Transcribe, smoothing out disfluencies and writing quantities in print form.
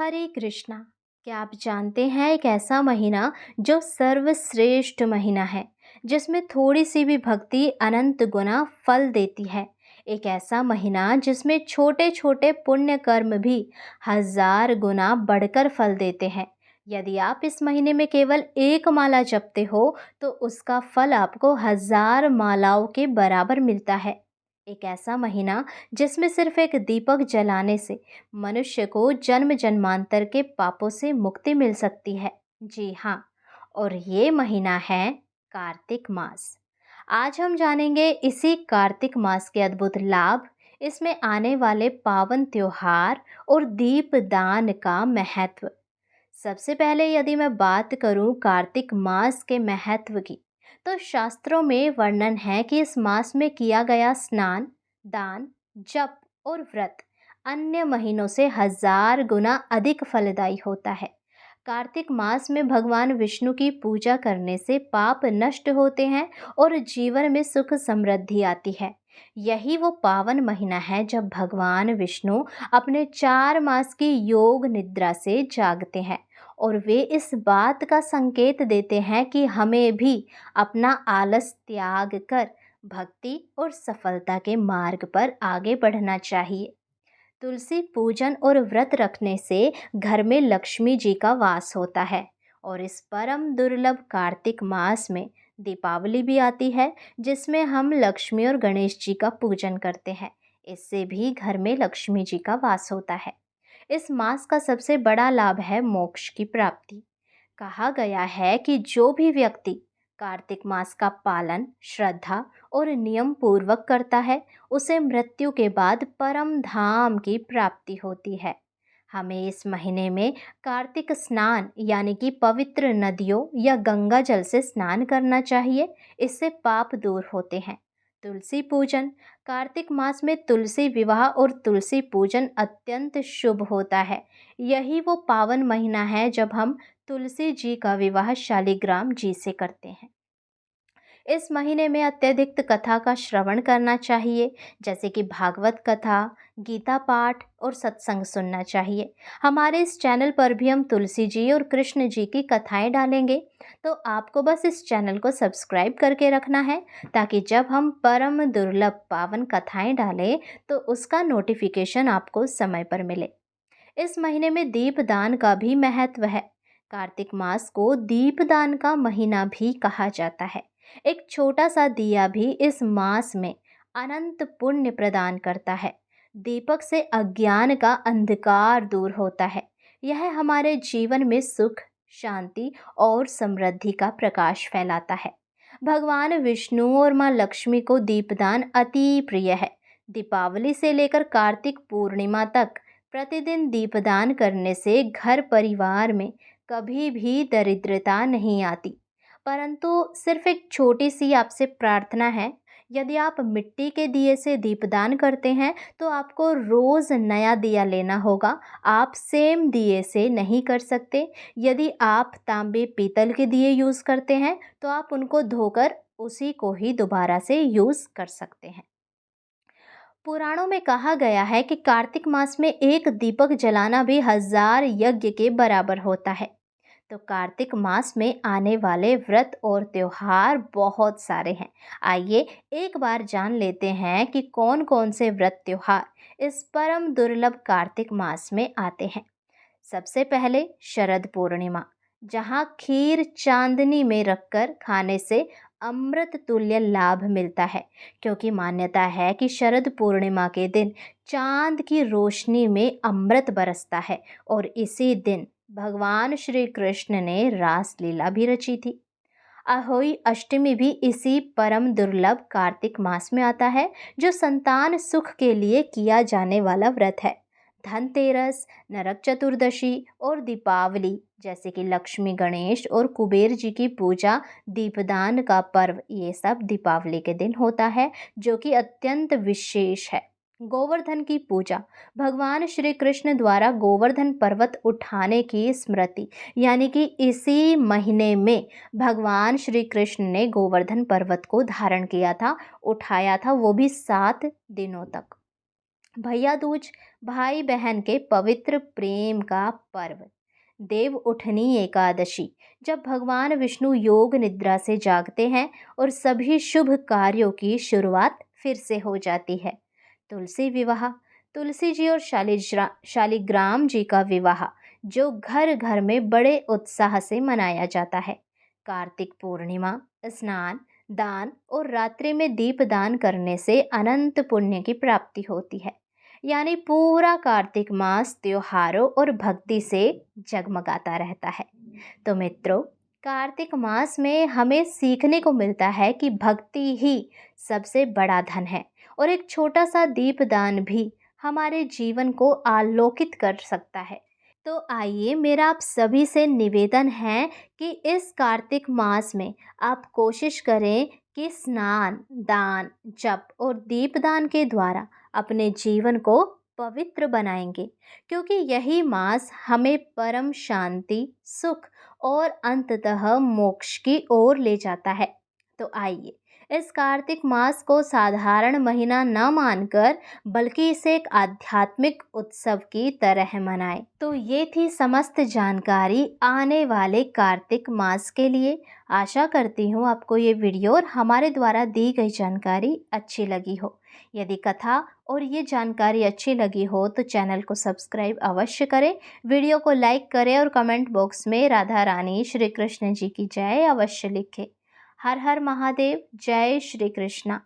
हरे कृष्णा। क्या आप जानते हैं एक ऐसा महीना जो सर्वश्रेष्ठ महीना है, जिसमें थोड़ी सी भी भक्ति अनंत गुना फल देती है। एक ऐसा महीना जिसमें छोटे छोटे पुण्य कर्म भी हजार गुना बढ़कर फल देते हैं। यदि आप इस महीने में केवल एक माला जपते हो तो उसका फल आपको हजार मालाओं के बराबर मिलता है। एक ऐसा महीना जिसमें सिर्फ एक दीपक जलाने से मनुष्य को जन्म जन्मांतर के पापों से मुक्ति मिल सकती है। जी हाँ, और ये महीना है कार्तिक मास। आज हम जानेंगे इसी कार्तिक मास के अद्भुत लाभ, इसमें आने वाले पावन त्योहार और दीप दान का महत्व। सबसे पहले यदि मैं बात करूं कार्तिक मास के महत्व की, तो शास्त्रों में वर्णन है कि इस मास में किया गया स्नान, दान, जप और व्रत अन्य महीनों से हजार गुना अधिक फलदायी होता है। कार्तिक मास में भगवान विष्णु की पूजा करने से पाप नष्ट होते हैं और जीवन में सुख समृद्धि आती है। यही वो पावन महीना है जब भगवान विष्णु अपने 4 मास की योग निद्रा से जागते हैं और वे इस बात का संकेत देते हैं कि हमें भी अपना आलस त्याग कर भक्ति और सफलता के मार्ग पर आगे बढ़ना चाहिए। तुलसी पूजन और व्रत रखने से घर में लक्ष्मी जी का वास होता है। और इस परम दुर्लभ कार्तिक मास में दीपावली भी आती है, जिसमें हम लक्ष्मी और गणेश जी का पूजन करते हैं। इससे भी घर में लक्ष्मी जी का वास होता है। इस मास का सबसे बड़ा लाभ है मोक्ष की प्राप्ति। कहा गया है कि जो भी व्यक्ति कार्तिक मास का पालन श्रद्धा और नियम पूर्वक करता है, उसे मृत्यु के बाद परम धाम की प्राप्ति होती है। हमें इस महीने में कार्तिक स्नान यानी कि पवित्र नदियों या गंगा जल से स्नान करना चाहिए। इससे पाप दूर होते हैं। तुलसी पूजन, कार्तिक मास में तुलसी विवाह और तुलसी पूजन अत्यंत शुभ होता है। यही वो पावन महीना है जब हम तुलसी जी का विवाह शालिग्राम जी से करते हैं। इस महीने में अत्यधिक कथा का श्रवण करना चाहिए, जैसे कि भागवत कथा, गीता पाठ और सत्संग सुनना चाहिए। हमारे इस चैनल पर भी हम तुलसी जी और कृष्ण जी की कथाएं डालेंगे, तो आपको बस इस चैनल को सब्सक्राइब करके रखना है, ताकि जब हम परम दुर्लभ पावन कथाएं डालें तो उसका नोटिफिकेशन आपको समय पर मिले। इस महीने में दीपदान का भी महत्व है। कार्तिक मास को दीपदान का महीना भी कहा जाता है। एक छोटा सा दिया भी इस मास में अनंत पुण्य प्रदान करता है। दीपक से अज्ञान का अंधकार दूर होता है। यह हमारे जीवन में सुख, शांति और समृद्धि का प्रकाश फैलाता है। भगवान विष्णु और माँ लक्ष्मी को दीपदान अति प्रिय है। दीपावली से लेकर कार्तिक पूर्णिमा तक प्रतिदिन दीपदान करने से घर परिवार में कभी भी दरिद्रता नहीं आती। परंतु सिर्फ एक छोटी सी आपसे प्रार्थना है, यदि आप मिट्टी के दिए से दीपदान करते हैं तो आपको रोज़ नया दिया लेना होगा। आप सेम दिए से नहीं कर सकते। यदि आप तांबे पीतल के दिए यूज़ करते हैं तो आप उनको धोकर उसी को ही दोबारा से यूज़ कर सकते हैं। पुराणों में कहा गया है कि कार्तिक मास में एक दीपक जलाना भी हजार यज्ञ के बराबर होता है। तो कार्तिक मास में आने वाले व्रत और त्योहार बहुत सारे हैं। आइए एक बार जान लेते हैं कि कौन कौन से व्रत त्योहार इस परम दुर्लभ कार्तिक मास में आते हैं। सबसे पहले शरद पूर्णिमा, जहाँ खीर चांदनी में रखकर खाने से अमृत तुल्य लाभ मिलता है। क्योंकि मान्यता है कि शरद पूर्णिमा के दिन चांद की रोशनी में अमृत बरसता है और इसी दिन भगवान श्री कृष्ण ने रास लीला भी रची थी। अहोई अष्टमी भी इसी परम दुर्लभ कार्तिक मास में आता है, जो संतान सुख के लिए किया जाने वाला व्रत है। धनतेरस, नरक चतुर्दशी और दीपावली जैसे कि लक्ष्मी गणेश और कुबेर जी की पूजा, दीपदान का पर्व, ये सब दीपावली के दिन होता है, जो कि अत्यंत विशेष है। गोवर्धन की पूजा, भगवान श्री कृष्ण द्वारा गोवर्धन पर्वत उठाने की स्मृति, यानी कि इसी महीने में भगवान श्री कृष्ण ने गोवर्धन पर्वत को धारण किया था, उठाया था, वो भी 7 दिनों तक। भैया दूज भाई बहन के पवित्र प्रेम का पर्व। देव उठनी एकादशी, जब भगवान विष्णु योग निद्रा से जागते हैं और सभी शुभ कार्यों की शुरुआत फिर से हो जाती है। तुलसी विवाह, तुलसी जी और शालिग्राम जी का विवाह जो घर घर में बड़े उत्साह से मनाया जाता है। कार्तिक पूर्णिमा, स्नान, दान और रात्रि में दीप दान करने से अनंत पुण्य की प्राप्ति होती है। यानी पूरा कार्तिक मास त्योहारों और भक्ति से जगमगाता रहता है। तो मित्रों, कार्तिक मास में हमें सीखने को मिलता है कि भक्ति ही सबसे बड़ा धन है और एक छोटा सा दीपदान भी हमारे जीवन को आलोकित कर सकता है। तो आइए, मेरा आप सभी से निवेदन है कि इस कार्तिक मास में आप कोशिश करें कि स्नान, दान, जप और दीपदान के द्वारा अपने जीवन को पवित्र बनाएंगे, क्योंकि यही मास हमें परम शांति, सुख और अंततः मोक्ष की ओर ले जाता है। तो आइए, इस कार्तिक मास को साधारण महीना न मानकर बल्कि इसे एक आध्यात्मिक उत्सव की तरह मनाएं। तो ये थी समस्त जानकारी आने वाले कार्तिक मास के लिए। आशा करती हूँ आपको ये वीडियो और हमारे द्वारा दी गई जानकारी अच्छी लगी हो। यदि कथा और ये जानकारी अच्छी लगी हो तो चैनल को सब्सक्राइब अवश्य करें, वीडियो को लाइक करें और कमेंट बॉक्स में राधा रानी श्री कृष्ण जी की जय अवश्य लिखें। हर हर महादेव, जय श्री कृष्णा।